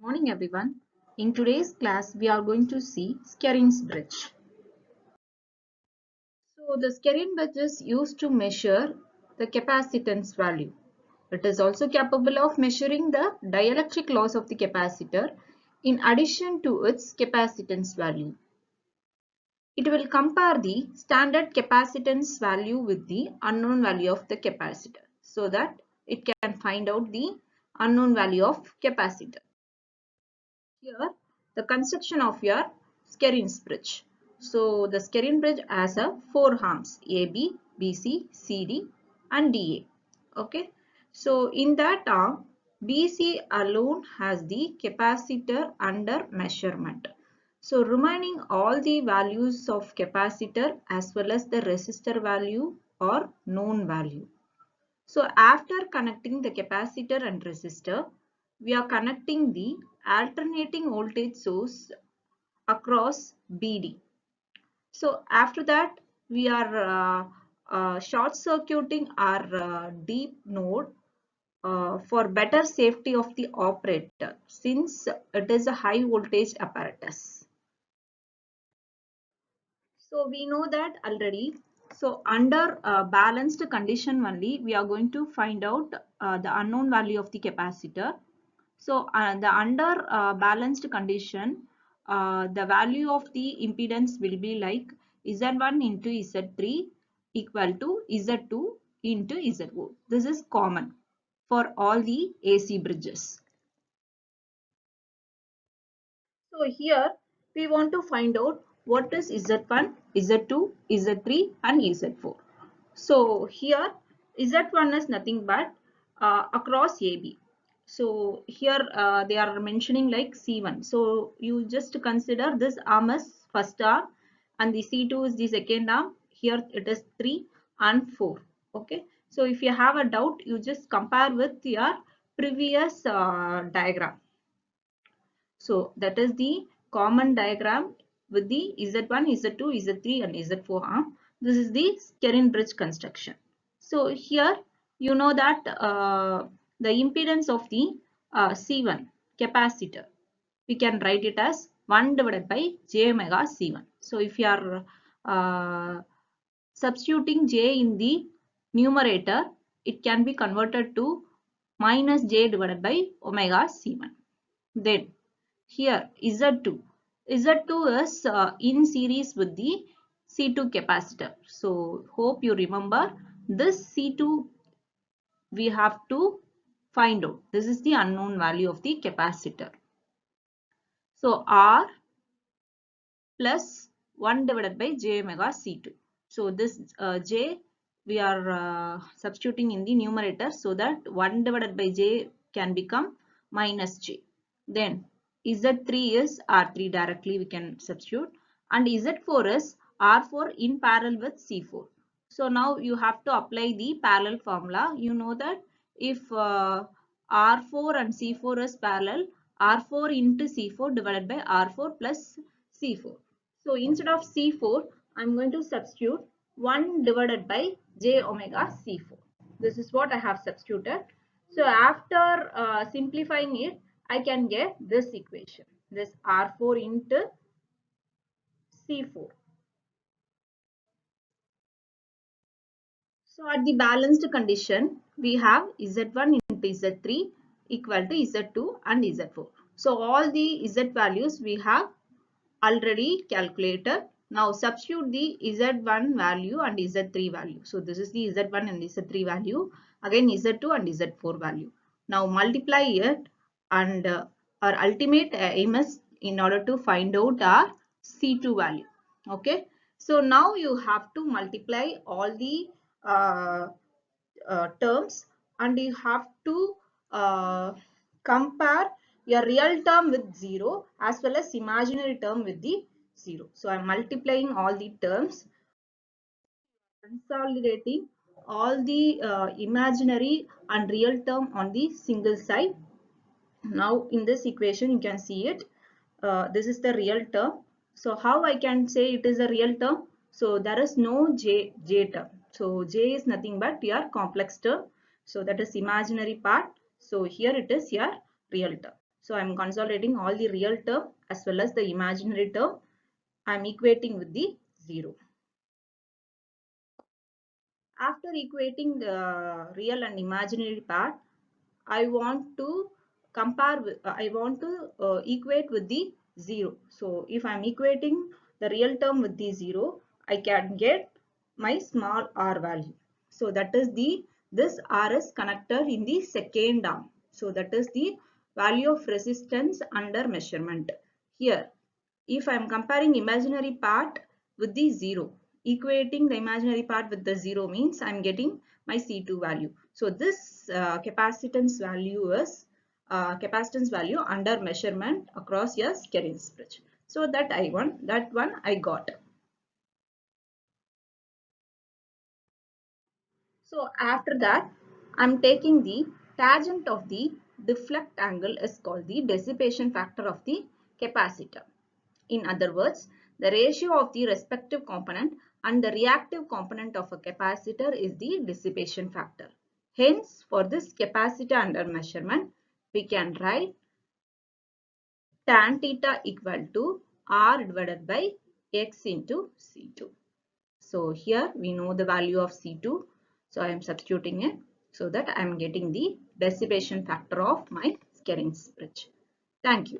Morning everyone. In today's class we are going to see Skerin's bridge. So the Skerin bridge is used to measure the capacitance value. It is also capable of measuring the dielectric loss of the capacitor in addition to its capacitance value. It will compare the standard capacitance value with the unknown value of the capacitor so that it can find out the unknown value of capacitor. Here, the construction of your Skerin's bridge. So, the Skerin bridge has a 4 arms AB, BC, CD and DA. Okay. So, in that arm, BC alone has the capacitor under measurement. So, remaining all the values of capacitor as well as the resistor value or known value. So after connecting the capacitor and resistor, we are connecting the alternating voltage source across BD. So after that, we are short circuiting our deep node for better safety of the operator since it is a high voltage apparatus. So we know that already. So under balanced condition only, we are going to find out the unknown value of the capacitor. So the under balanced condition, the value of the impedance will be like Z1 into Z3 equal to Z2 into Z4. This is common for all the AC bridges. So here we want to find out what is Z1, Z2, Z3 and Z4. So here Z1 is nothing but across AB. So here they are mentioning like C1. So you just consider this arm as first arm and the C2 is the second arm. Here it is 3 and 4. Okay. So if you have a doubt, you just compare with your previous diagram. So that is the common diagram with the Z1, Z2, Z3 and Z4 arm. This is the Skerin bridge construction. So here you know that the impedance of the C1 capacitor, we can write it as 1 divided by j omega C1. So if you are substituting j in the numerator, it can be converted to minus j divided by omega C1. Then here Z2. Z2 is in series with the C2 capacitor. So hope you remember this C2 we have to find out. This is the unknown value of the capacitor. So R plus 1 divided by j omega C2. So this j we are substituting in the numerator so that 1 divided by j can become minus j. Then Z3 is R3 directly we can substitute and Z4 is R4 in parallel with C4. So now you have to apply the parallel formula. You know that if R4 and C4 is parallel, R4 into C4 divided by R4 plus C4. So instead of C4, I'm going to substitute 1 divided by j omega C4. This is what I have substituted. So after simplifying it, I can get this equation. This R4 into C4. So at the balanced condition, we have Z1 into Z3 equal to Z2 and Z4. So all the Z values we have already calculated. Now substitute the Z1 value and Z3 value. So this is the Z1 and Z3 value. Again Z2 and Z4 value. Now multiply it and our ultimate aim is in order to find out our C2 value. Okay. So now you have to multiply all the terms and you have to compare your real term with 0 as well as imaginary term with the 0. So I'm multiplying all the terms, consolidating all the imaginary and real term on the single side. Now in this equation you can see it. This is the real term. So how I can say it is a real term? So there is no j term. So j is nothing but your complex term. So that is imaginary part. So here it is your real term. So I'm consolidating all the real term as well as the imaginary term. I'm equating with the 0. After equating the real and imaginary part, I want to equate with the 0. So if I'm equating the real term with the 0, I can get my small r value. So that is this r is connected in the second arm. So that is the value of resistance under measurement. Here, if I am comparing imaginary part with the 0, equating the imaginary part with the 0 means I am getting my C2 value. So this capacitance value is capacitance value under measurement across your Skerin's bridge. So that one I got. So after that, I'm taking the tangent of the deflect angle is called the dissipation factor of the capacitor. In other words, the ratio of the respective component and the reactive component of a capacitor is the dissipation factor. Hence, for this capacitor under measurement, we can write tan theta equal to R divided by X into C2. So here we know the value of C2. So I am substituting it so that I am getting the dissipation factor of my Skerin's bridge. Thank you.